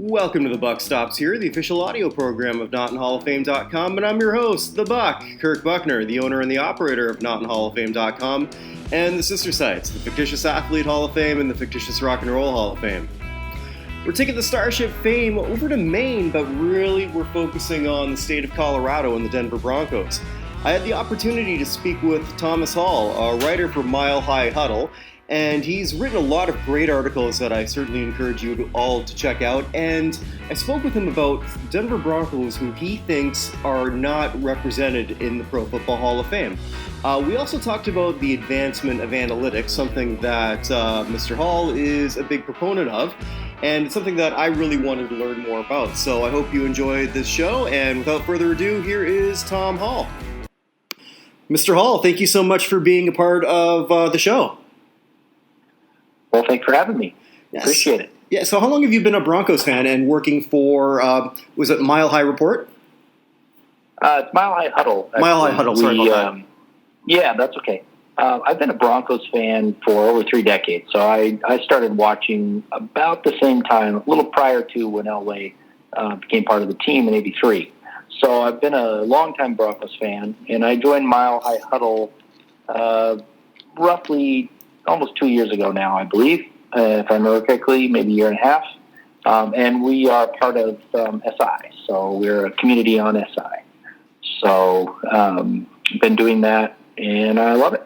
Welcome to the Buck Stops here, the official audio program of NotInHallOfFame.com, and I'm your host, the Buck, Kirk Buckner, the owner and the operator of NotInHallOfFame.com, and the sister sites, the Fictitious Athlete Hall of Fame and the Fictitious Rock and Roll Hall of Fame. We're taking the Starship fame over to Maine, but really we're focusing on the state of Colorado and the Denver Broncos. I had the opportunity to speak with Thomas Hile, a writer for Mile High Huddle, and he's written a lot of great articles that I certainly encourage you all to check out. And I spoke with him about Denver Broncos, who he thinks are not represented in the Pro Football Hall of Fame. We also talked about the advancement of analytics, something that Mr. Hall is a big proponent of, and it's something that I really wanted to learn more about. So I hope you enjoyed this show, and without further ado, here is Tom Hall. Mr. Hall, thank you so much for being a part of the show. Well, thanks for having me. Yes. Appreciate it. Yeah, so how long have you been a Broncos fan and working for, was it Mile High Report? It's Mile High Huddle. Actually. Mile High Huddle, sorry about that. Yeah, that's okay. I've been a Broncos fan for over 3 decades, so I started watching about the same time, a little prior to when Elway became part of the team in '83. So I've been a longtime Broncos fan, and I joined Mile High Huddle roughly almost 2 years ago now, I believe, if I remember correctly, maybe a year and a half. And we are part of SI, so we're a community on SI. So been doing that, and I love it.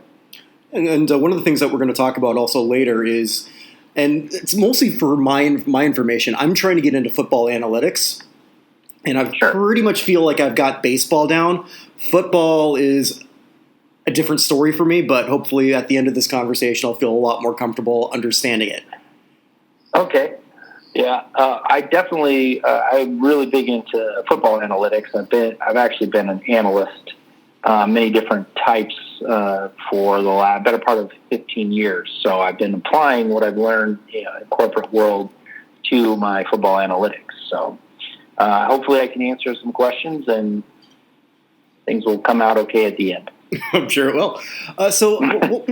And one of the things that we're going to talk about also later is, and it's mostly for my information, I'm trying to get into football analytics, and I pretty much feel like I've got baseball down. Football is a different story for me, but hopefully at the end of this conversation, I'll feel a lot more comfortable understanding it. Okay. Yeah, I definitely, I'm really big into football analytics. I've actually been an analyst, many different types for the better part of 15 years. So I've been applying what I've learned in the corporate world to my football analytics. So hopefully I can answer some questions and things will come out okay at the end. I'm sure it will. So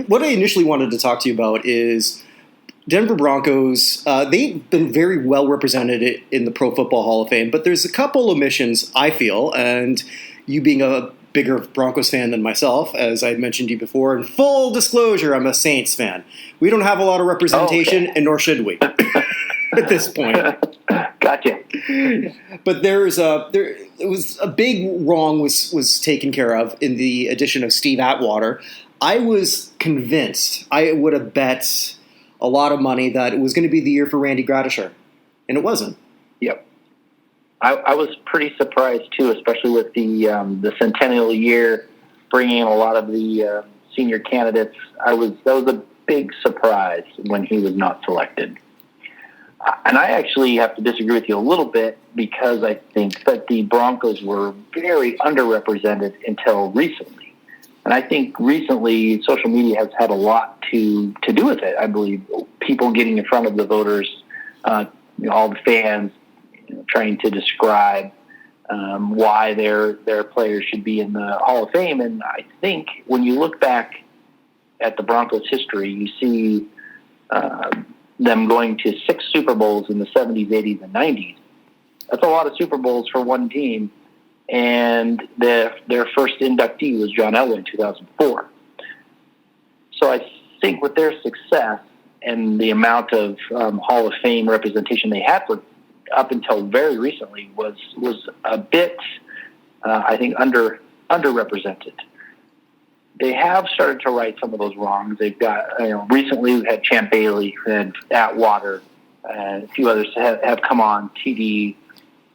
what I initially wanted to talk to you about is Denver Broncos. They've been very well represented in the Pro Football Hall of Fame, but there's a couple omissions, I feel, and you being a bigger Broncos fan than myself, as I mentioned to you before, in full disclosure, I'm a Saints fan. We don't have a lot of representation, and nor should we at this point. Gotcha. But there was a big wrong was taken care of in the addition of Steve Atwater. I was convinced, I would have bet a lot of money that it was going to be the year for Randy Gradisher, and it wasn't. Yep. I was pretty surprised too, especially with the centennial year, bringing in a lot of the senior candidates. That was a big surprise when he was not selected. And I actually have to disagree with you a little bit because I think that the Broncos were very underrepresented until recently. And I think recently social media has had a lot to do with it. I believe people getting in front of the voters, all the fans, trying to describe why their players should be in the Hall of Fame. And I think when you look back at the Broncos' history, you see them going to 6 Super Bowls in the 70s, 80s, and 90s. That's a lot of Super Bowls for one team. And their first inductee was John Elway in 2004. So I think with their success and the amount of Hall of Fame representation they had up until very recently was a bit, I think, underrepresented. They have started to right some of those wrongs. They've got, recently we had Champ Bailey, we had Atwater, and a few others have come on, TD,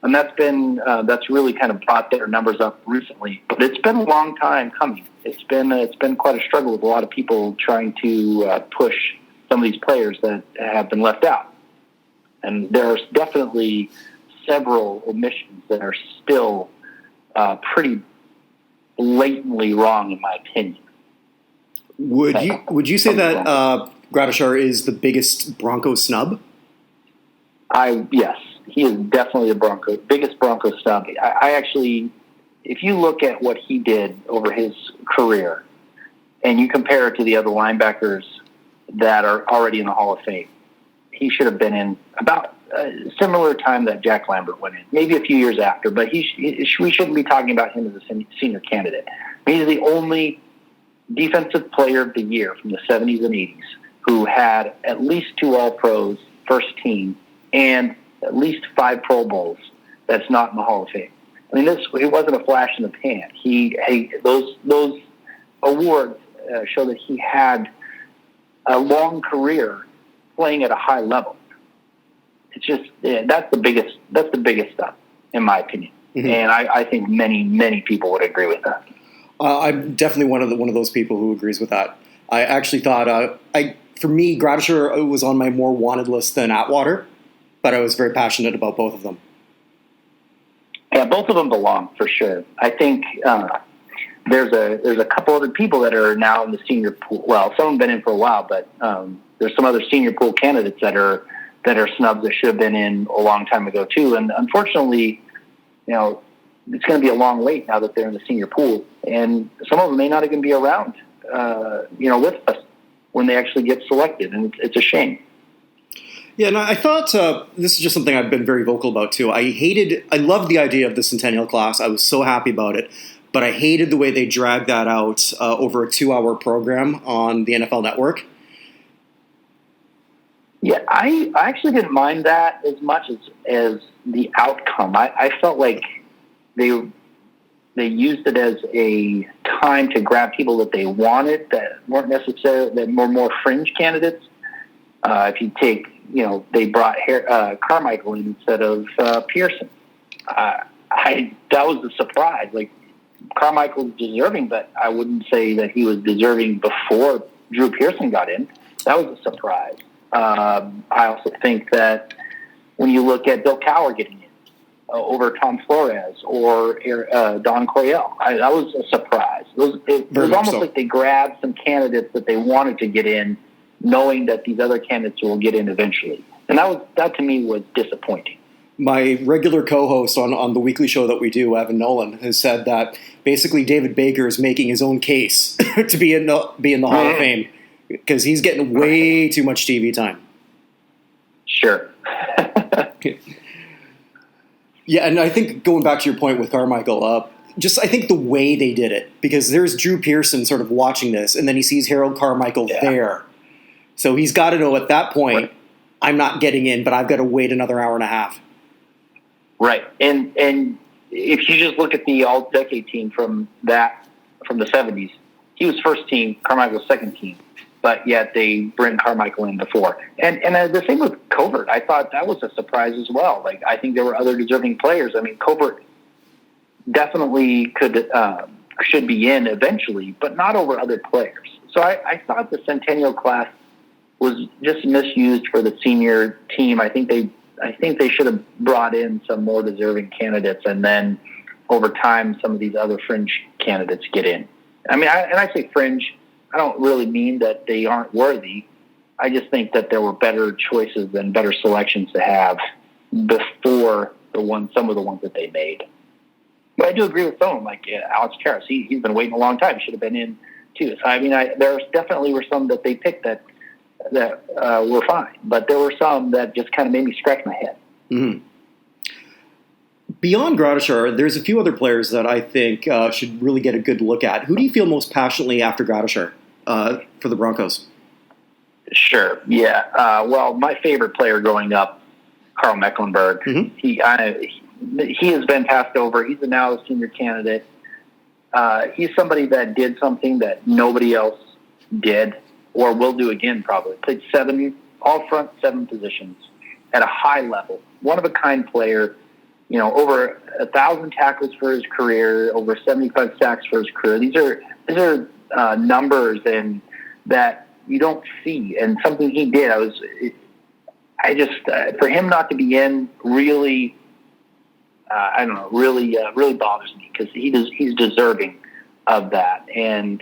and that's really kind of brought their numbers up recently. But it's been a long time coming. It's been quite a struggle with a lot of people trying to push some of these players that have been left out. And there's definitely several omissions that are still pretty blatantly wrong, in my opinion. Would you say that Gradisher is the biggest Bronco snub? Yes, he is definitely the biggest Bronco snub. I actually, if you look at what he did over his career, and you compare it to the other linebackers that are already in the Hall of Fame, he should have been in about similar time that Jack Lambert went in, maybe a few years after, but we shouldn't be talking about him as a senior candidate. I mean, he's the only defensive player of the year from the 70s and 80s who had at least 2 All-Pros, first team, and at least 5 Pro Bowls that's not in the Hall of Fame. I mean, he wasn't a flash in the pan. Those awards show that he had a long career playing at a high level. It's just that's the biggest stuff, in my opinion, and I think many people would agree with that. I'm definitely one of those people who agrees with that. I actually thought for me, Gradisher was on my more wanted list than Atwater, but I was very passionate about both of them. Yeah, both of them belong for sure. I think there's a couple other people that are now in the senior pool. Well, some have been in for a while, but there's some other senior pool candidates that are snubs that should have been in a long time ago too. And unfortunately, it's going to be a long wait now that they're in the senior pool, and some of them may not even be around, with us when they actually get selected, and it's a shame. Yeah, and I thought this is just something I've been very vocal about too. I loved the idea of the Centennial class. I was so happy about it, but I hated the way they dragged that out over a 2-hour program on the NFL Network. Yeah, I actually didn't mind that as much as the outcome. I felt like they used it as a time to grab people that they wanted that weren't necessarily, that were more fringe candidates. If you take, they brought Carmichael in instead of Pearson. That was a surprise. Like, Carmichael's deserving, but I wouldn't say that he was deserving before Drew Pearson got in. That was a surprise. I also think that when you look at Bill Cowher getting in over Tom Flores or Don Coryell, that was a surprise. It was almost like they grabbed some candidates that they wanted to get in, knowing that these other candidates will get in eventually. And that to me was disappointing. My regular co-host on the weekly show that we do, Evan Nolan, has said that basically David Baker is making his own case to be in the Hall of Fame because he's getting way too much TV time. Sure. Yeah, and I think going back to your point with Carmichael, I think the way they did it, because there's Drew Pearson sort of watching this, and then he sees Harold Carmichael there. So he's got to know at that point, I'm not getting in, but I've got to wait another hour and a half. Right. And if you just look at the all-decade team from the 70s, he was first team, Carmichael's second team, but yet they bring Carmichael in before. And the same with Covert. I thought that was a surprise as well. Like, I think there were other deserving players. I mean, Covert definitely should be in eventually, but not over other players. So I thought the Centennial class was just misused for the senior team. I think they should have brought in some more deserving candidates, and then over time, some of these other fringe candidates get in. I mean, I say fringe, I don't really mean that they aren't worthy. I just think that there were better choices and better selections to have before some of the ones that they made. But I do agree with someone like Alex Karras. He's been waiting a long time. He should have been in too. So I mean, there definitely were some that they picked that were fine, but there were some that just kind of made me scratch my head. Mm-hmm. Beyond Gradisher, there's a few other players that I think should really get a good look at. Who do you feel most passionately after Gradisher for the Broncos? Sure, yeah. Well, my favorite player growing up, Carl Mecklenburg. Mm-hmm. He has been passed over. He's now a senior candidate. He's somebody that did something that nobody else did or will do again probably. Played 7 positions at a high level. One-of-a-kind player, over 1,000 tackles for his career, over 75 sacks for his career. These are numbers and that you don't see. And something he did, for him not to be in really, really bothers me because he's deserving of that. And,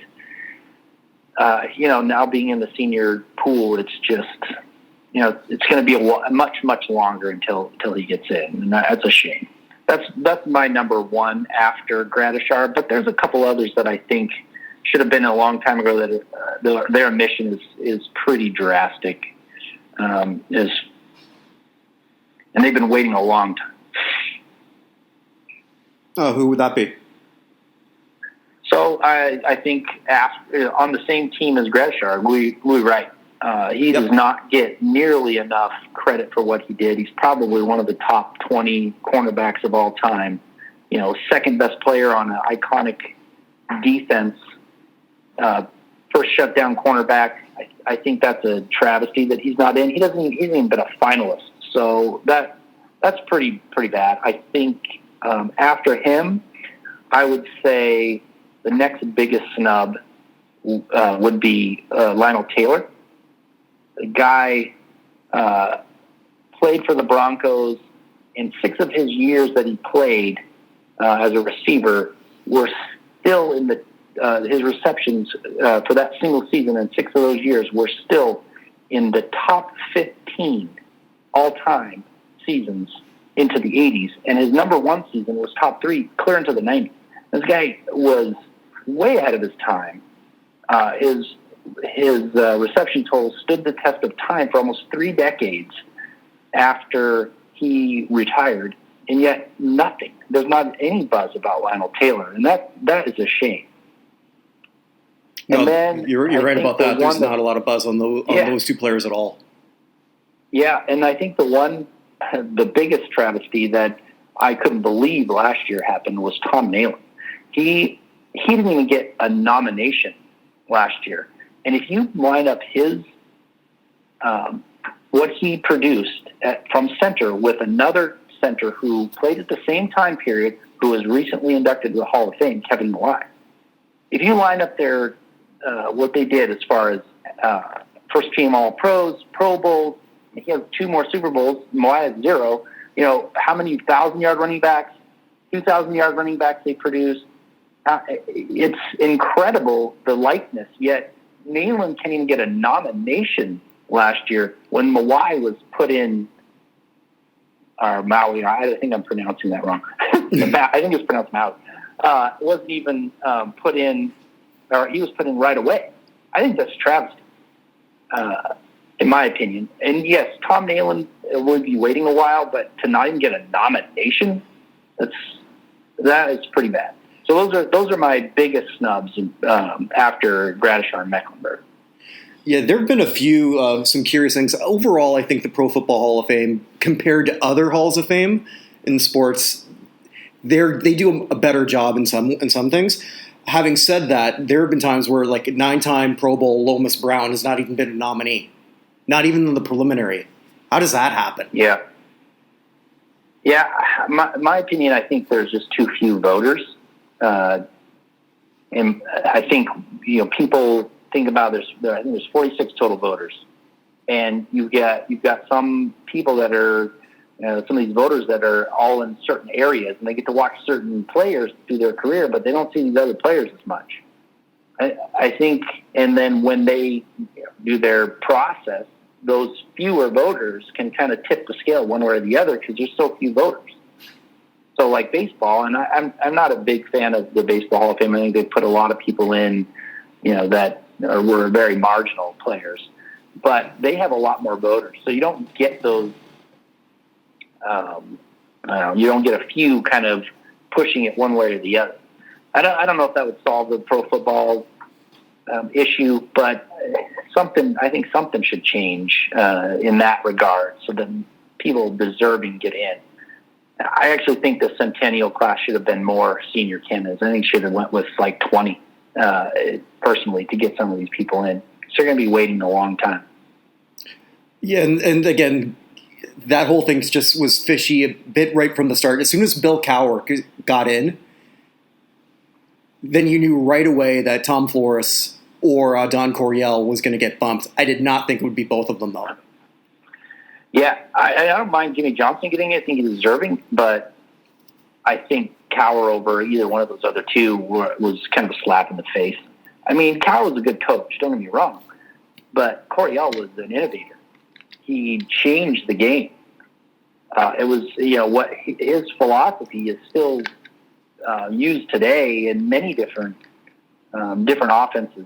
now being in the senior pool, it's just, it's going to be much, much longer until he gets in. And that's a shame. That's my number one after Gradishar, but there's a couple others that I think should have been a long time ago that their omission is pretty drastic. and they've been waiting a long time. Oh, who would that be? So I think on the same team as Gradishar, Louis Wright. He does not get nearly enough credit for what he did. He's probably one of the top 20 cornerbacks of all time. Second best player on an iconic defense. First shutdown cornerback. I think that's a travesty that he's not in. He hasn't even been a finalist. So that's pretty bad. I think after him, I would say the next biggest snub would be Lionel Taylor. The guy played for the Broncos. In 6 of his years that he played as a receiver, were still in his receptions for that single season in 6 of those years were still in the top 15 all-time seasons into the 80s. And his number 1 season was top 3, clear into the 90s. This guy was way ahead of his time. His reception total stood the test of time for almost 3 decades after he retired, and yet nothing. There's not any buzz about Lionel Taylor, and that is a shame. No, and then you're right about that. There's not a lot of buzz on those 2 players at all. Yeah, and I think the biggest travesty that I couldn't believe last year happened was Tom Nalen. He didn't even get a nomination last year. And if you line up his what he produced from center with another center who played at the same time period, who was recently inducted to the Hall of Fame, Kevin Mawae. If you line up their what they did as far as first team All-Pros, Pro Bowls, he has 2 more Super Bowls, Mawae has 0. How many 1,000-yard running backs, 2,000-yard running backs they produced. It's incredible, the likeness, yet Nalen can't even get a nomination last year when Mawae was put in, or Maui, I think I'm pronouncing that wrong. I think it's pronounced Maui. Wasn't even put in, or he was put in right away. I think that's travesty, in my opinion. And yes, Tom Nalen will be waiting a while, but to not even get a nomination, that is pretty bad. So those are my biggest snubs after Gradishar and Mecklenburg. Yeah, there have been a few some curious things. Overall, I think the Pro Football Hall of Fame, compared to other halls of fame in sports, they do a better job in some things. Having said that, there have been times where, like, 9-time Pro Bowl Lomas Brown has not even been a nominee, not even in the preliminary. How does that happen? Yeah. My opinion, I think there's just too few voters. And I think people think about I think there's 46 total voters, and you've got some people that are some of these voters that are all in certain areas, and they get to watch certain players through their career, but they don't see these other players as much. I think, and then when they do their process, those fewer voters can kind of tip the scale one way or the other because there's so few voters. So like baseball, and I'm not a big fan of the Baseball Hall of Fame. I think they put a lot of people in, that were very marginal players, but they have a lot more voters. So you don't get those. You don't get a few kind of pushing it one way or the other. I don't know if that would solve the pro football issue, but I think something should change in that regard, so that people deserving get in. I actually think the Centennial class should have been more senior candidates. I think should have went with like 20 personally to get some of these people in. So they're going to be waiting a long time. Yeah, and again, that whole thing just was fishy a bit right from the start. As soon as Bill Cowher got in, then you knew right away that Tom Flores or Don Coryell was going to get bumped. I did not think it would be both of them, though. Yeah, I don't mind Jimmy Johnson getting it. I think he's deserving, but I think Cowher over either one of those other two was kind of a slap in the face. I mean, Cowher was a good coach, don't get me wrong, but Coryell was an innovator. He changed the game. It was, what his philosophy is still used today in many different offenses,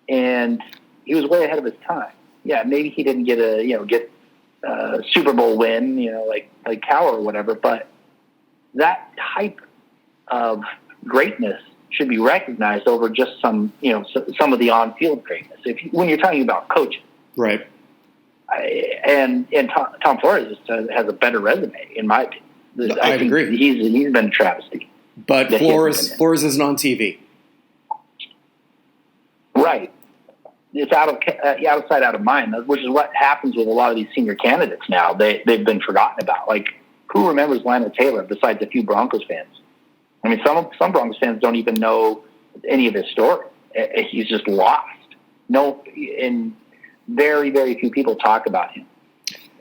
and he was way ahead of his time. Yeah, maybe he didn't get Super Bowl win, like Cal or whatever. But that type of greatness should be recognized over just some of the on-field greatness. When you're talking about coaching, right? And Tom Flores has a better resume, in my opinion. I agree. He's been a travesty. But Flores isn't on TV. Right. It's outside, out of mind, which is what happens with a lot of these senior candidates now. They've been forgotten about. Like, who remembers Lionel Taylor besides a few Broncos fans? I mean, some Broncos fans don't even know any of his story. He's just lost. And very, very few people talk about him.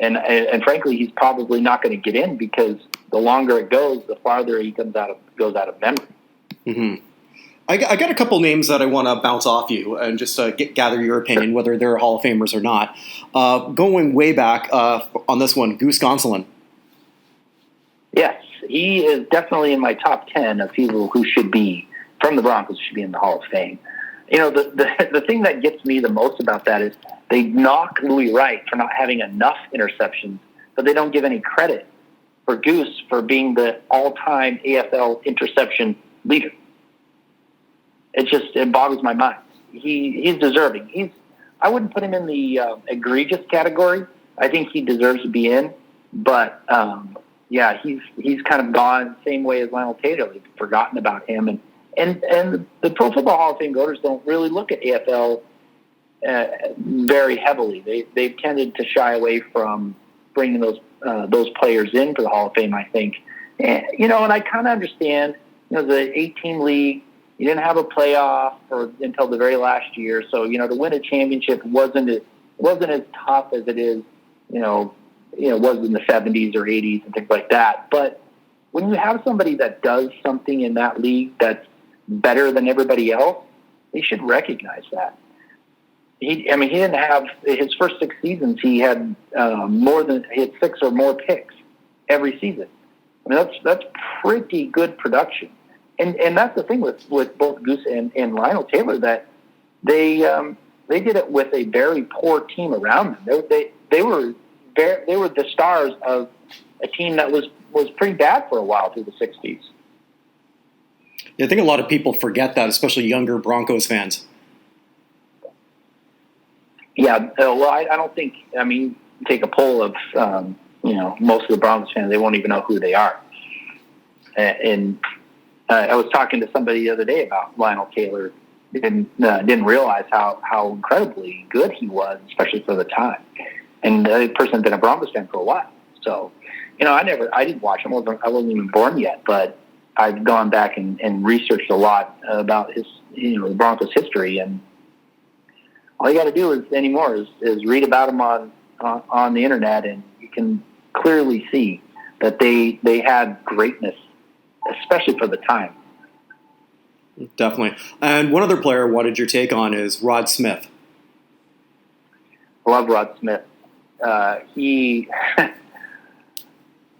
And frankly, he's probably not going to get in because the longer it goes, the farther he goes out of memory. Mm-hmm. I got a couple names that I want to bounce off you and just gather your opinion, whether they're Hall of Famers or not. Going way back on this one, Goose Gosselin. Yes, he is definitely in my top 10 of people who should be, from the Broncos, should be in the Hall of Fame. The thing that gets me the most about that is they knock Louis Wright for not having enough interceptions, but they don't give any credit for Goose for being the all-time AFL interception leader. It boggles my mind. He's deserving. I wouldn't put him in the egregious category. I think he deserves to be in, but he's kind of gone the same way as Lionel Taylor. They've forgotten about him, and the Pro Football Hall of Fame voters don't really look at AFL very heavily. They've tended to shy away from bringing those players in for the Hall of Fame, I think. And I kind of understand. The 8-team league. You didn't have a playoff until the very last year, so to win a championship wasn't as tough as it is, was in the 70s or 80s and things like that. But when you have somebody that does something in that league that's better than everybody else, they should recognize that. He didn't have his first 6 seasons. He had he had 6 or more picks every season. I mean, that's pretty good production. And that's the thing with both Goose and Lionel Taylor, that they did it with a very poor team around them. They were the stars of a team that was pretty bad for a while through the 60s. Yeah, I think a lot of people forget that, especially younger Broncos fans. Yeah, well, I don't think. I mean, take a poll of most of the Broncos fans, they won't even know who they are. And I was talking to somebody the other day about Lionel Taylor. Didn't realize how incredibly good he was, especially for the time. And the person had been a Broncos fan for a while. So, I didn't watch him. I wasn't even born yet, but I've gone back and researched a lot about his, the Broncos history. And all you got to do is read about him on the internet, and you can clearly see that they had greatness, especially for the time. Definitely. And one other player I wanted your take on is Rod Smith. I love Rod Smith.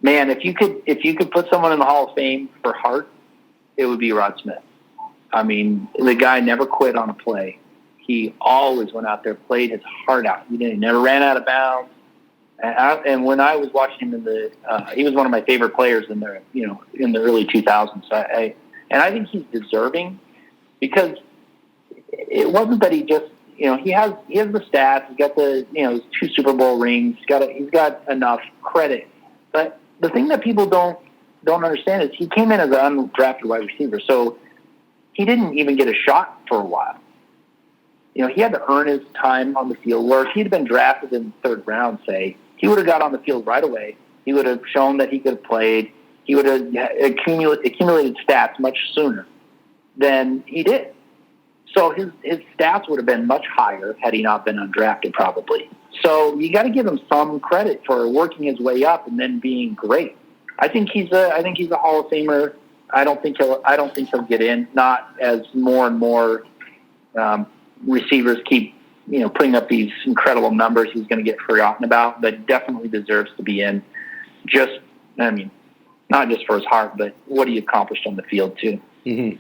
Man, if you could put someone in the Hall of Fame for heart, it would be Rod Smith. I mean, the guy never quit on a play. He always went out there, played his heart out. He never ran out of bounds. And when I was watching him he was one of my favorite players in the early 2000s. I think he's deserving, because it wasn't that he just, he has the stats. He's got the, his 2 Super Bowl rings. He's got enough credit. But the thing that people don't understand is he came in as an undrafted wide receiver, so he didn't even get a shot for a while. He had to earn his time on the field. Where if he'd been drafted in the 3rd round, say, he would have got on the field right away. He would have shown that he could have played. He would have accumulated stats much sooner than he did. So his stats would have been much higher had he not been undrafted, probably. So you got to give him some credit for working his way up and then being great. I think he's a Hall of Famer. I don't think he'll get in. Not as more and more receivers keep putting up these incredible numbers, he's going to get forgotten about, but definitely deserves to be in. Not just for his heart, but what he accomplished on the field too. Mm-hmm.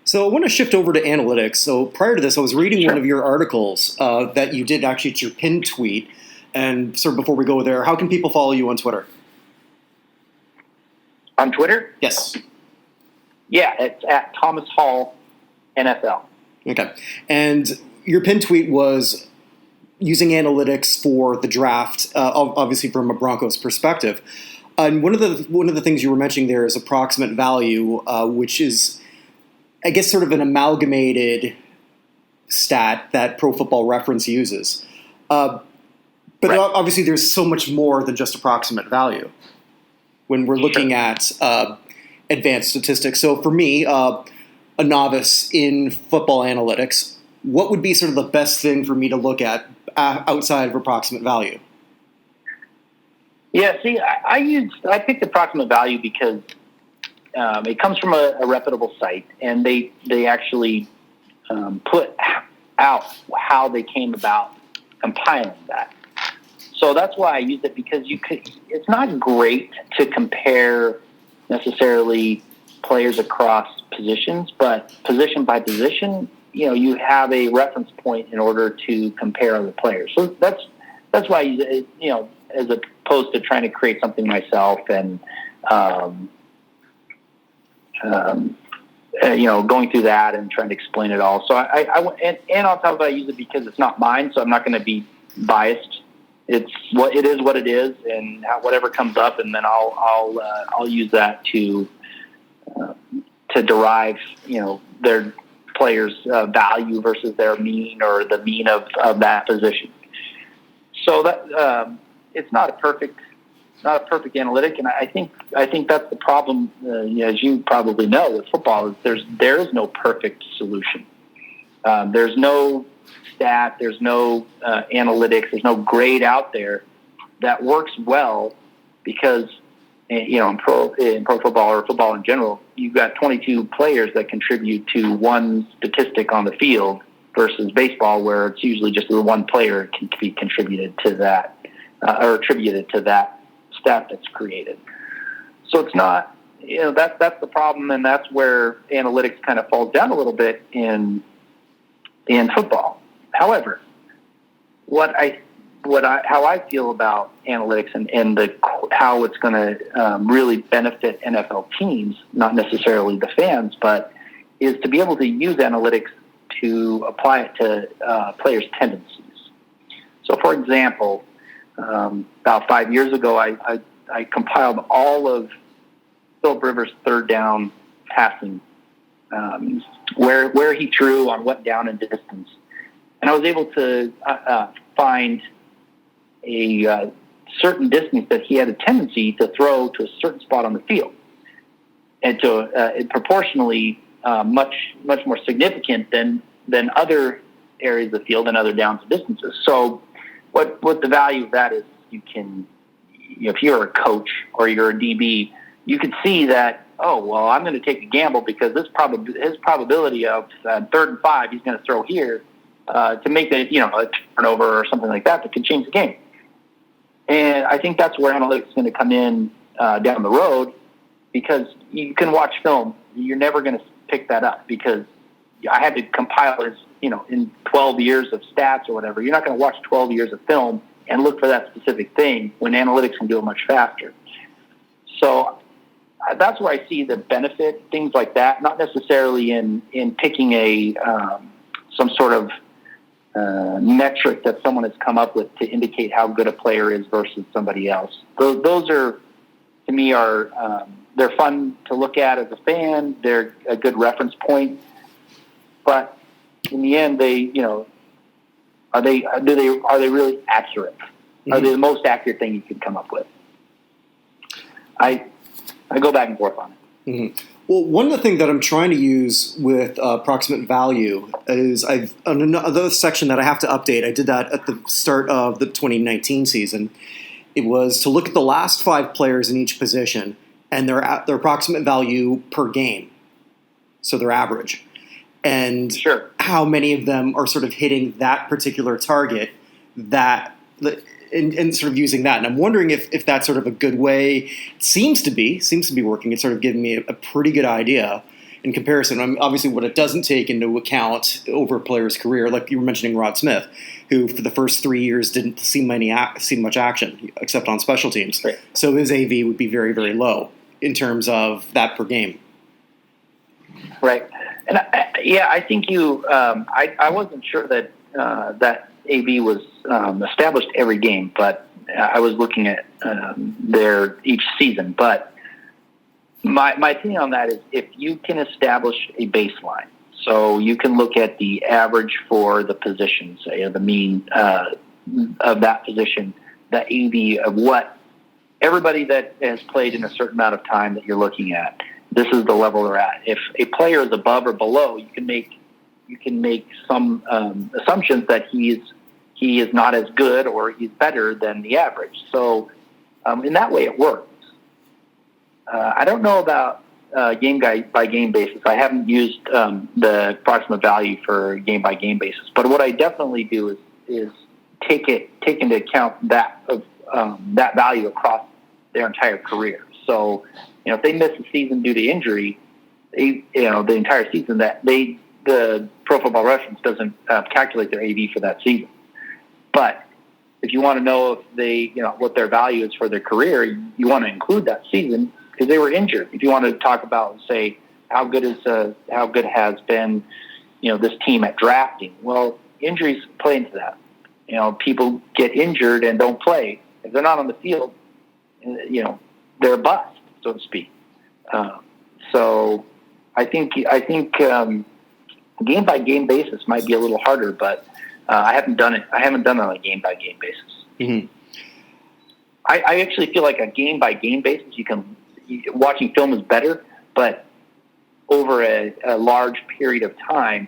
So I want to shift over to analytics. So prior to this, I was reading one of your articles that you did actually, it's your pinned tweet, And sort of before we go there, how can people follow you on Twitter? On Twitter? Yes. Yeah, it's at Thomas Hall NFL. Okay. And your pin tweet was using analytics for the draft, obviously from a Broncos perspective. And one of the things you were mentioning there is approximate value, which is, I guess, sort of an amalgamated stat that Pro Football Reference uses. But obviously there's so much more than just approximate value when we're looking at advanced statistics. So for me, a novice in football analytics, what would be sort of the best thing for me to look at outside of approximate value? Yeah, see, I picked approximate value because it comes from a reputable site, and they actually put out how they came about compiling that. So that's why I use it, because it's not great to compare necessarily players across positions, but position by position, you have a reference point in order to compare other players. So that's why I use it, as opposed to trying to create something myself and going through that and trying to explain it all. So and on top of it, I use it because it's not mine, so I'm not going to be biased. It is what it is, and whatever comes up, and then I'll use that to derive their players' value versus their mean, or the mean of that position. So that it's not a perfect analytic, and I think that's the problem. As you probably know, with football, is there is no perfect solution. There's no stat, there's no analytics, there's no grade out there that works well, because in pro football, or football in general, you've got 22 players that contribute to one statistic on the field, versus baseball, where it's usually just the one player can be contributed to that or attributed to that stat that's created. So it's not, that's the problem, and that's where analytics kind of falls down a little bit in football. However, how I feel about analytics and how it's going to really benefit NFL teams, not necessarily the fans, but is to be able to use analytics to apply it to players' tendencies. So, for example, about 5 years ago, I compiled all of Philip Rivers' third down passing, where he threw on what down and distance. And I was able to find a certain distance that he had a tendency to throw to a certain spot on the field, and to proportionally much more significant than other areas of the field and other downs and distances. So what the value of that is, you can, if you're a coach or you're a DB, you can see that, oh, well, I'm going to take a gamble, because his probability of 3rd and 5 he's going to throw here to make a turnover or something like that could change the game. And I think that's where analytics is going to come in down the road, because you can watch film. You're never going to pick that up, because I had to compile his, in 12 years of stats or whatever. You're not going to watch 12 years of film and look for that specific thing, when analytics can do it much faster. So that's where I see the benefit, things like that, not necessarily in picking some sort of metric that someone has come up with to indicate how good a player is versus somebody else. Those are, to me, they're fun to look at as a fan. They're a good reference point, but in the end, are they really accurate? Mm-hmm. Are they the most accurate thing you can come up with? I go back and forth on it. Mm-hmm. Well, one of the things that I'm trying to use with approximate value is on another section that I have to update. I did that at the start of the 2019 season. It was to look at the last 5 players in each position and their approximate value per game, so their average, and sure, how many of them are sort of hitting that particular target, and sort of using that. And I'm wondering if that's sort of a good way. It seems to be working. It's sort of giving me a pretty good idea. in comparison. Obviously, what it doesn't take into account over a player's career, like you were mentioning Rod Smith, who for the first 3 years didn't see much action except on special teams. Right. So his AV would be very, very low in terms of that per game. Right. And I think you. I wasn't sure that that AV was established every game, but I was looking at their each season. But my opinion on that is if you can establish a baseline, so you can look at the average for the position, say, or the mean of that position, the AV of what everybody that has played in a certain amount of time that you're looking at. This is the level they're at. If a player is above or below, you can make some assumptions that he is not as good or he's better than the average. So in that way, it works. I don't know about game by game basis. I haven't used the approximate value for game by game basis. But what I definitely do is take into account that value across their entire career. So if they miss a season due to injury, the entire season, the Pro Football Reference doesn't calculate their AV for that season. But if you want to know if they, what their value is for their career, you want to include that season because they were injured. If you want to talk about, say, how good has been, this team at drafting. Well, injuries play into that. People get injured and don't play. If they're not on the field, they're a bust, so to speak. So I think game by game basis might be a little harder, but I haven't done it. I haven't done it on a game by game basis. Mm-hmm. I actually feel like a game by game basis, watching film is better, but over a large period of time,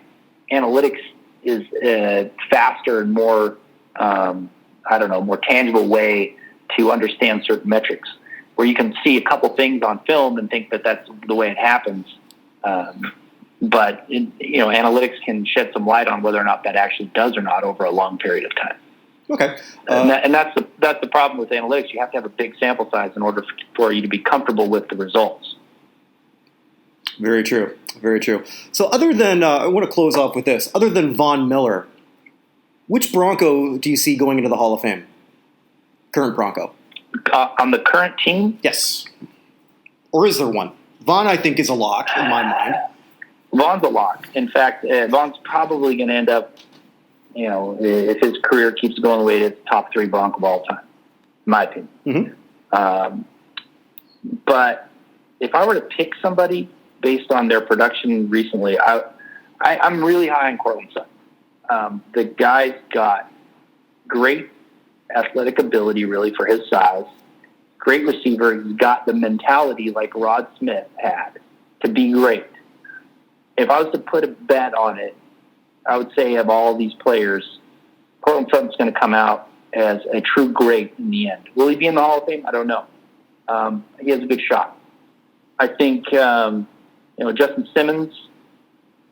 analytics is a faster and more more tangible way to understand certain metrics, where you can see a couple things on film and think that that's the way it happens. But analytics can shed some light on whether or not that actually does or not over a long period of time. Okay. And that's the problem with analytics. You have to have a big sample size in order for you to be comfortable with the results. Very true. Very true. So other than, I want to close off with this, other than Von Miller, which Bronco do you see going into the Hall of Fame? Current Bronco. On the current team? Yes. Or is there one? Von, I think, is a lock in my mind. Von's a lock. In fact, Von's probably going to end up, if his career keeps going the way it is, top 3 Bronco of all time, in my opinion. Mm-hmm. But if I were to pick somebody based on their production recently, I'm really high on Cortland Sutton. The guy's got great athletic ability, really, for his size. Great receiver. He's got the mentality like Rod Smith had to be great. If I was to put a bet on it, I would say of all these players, Cortland Sutton's going to come out as a true great in the end. Will he be in the Hall of Fame? I don't know. He has a good shot. I think Justin Simmons,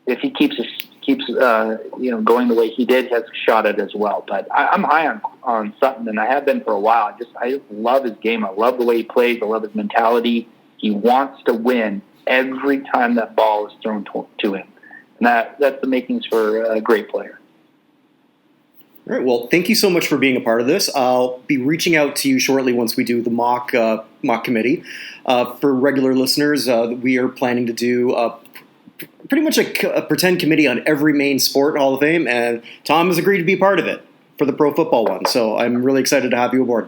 if he keeps going the way he did, has a shot at it as well. But I'm high on Sutton, and I have been for a while. I just love his game. I love the way he plays. I love his mentality. He wants to win every time that ball is thrown to him. And that's the makings for a great player. All right. Well, thank you so much for being a part of this. I'll be reaching out to you shortly once we do the mock committee. For regular listeners, we are planning to do pretty much a pretend committee on every main sport Hall of Fame, and Tom has agreed to be part of it for the pro football one. So I'm really excited to have you aboard.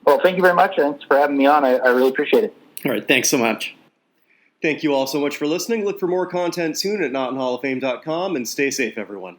Well, thank you very much. Thanks for having me on. I really appreciate it. All right. Thanks so much. Thank you all so much for listening. Look for more content soon at NotInHallOfFame.com, and stay safe, everyone.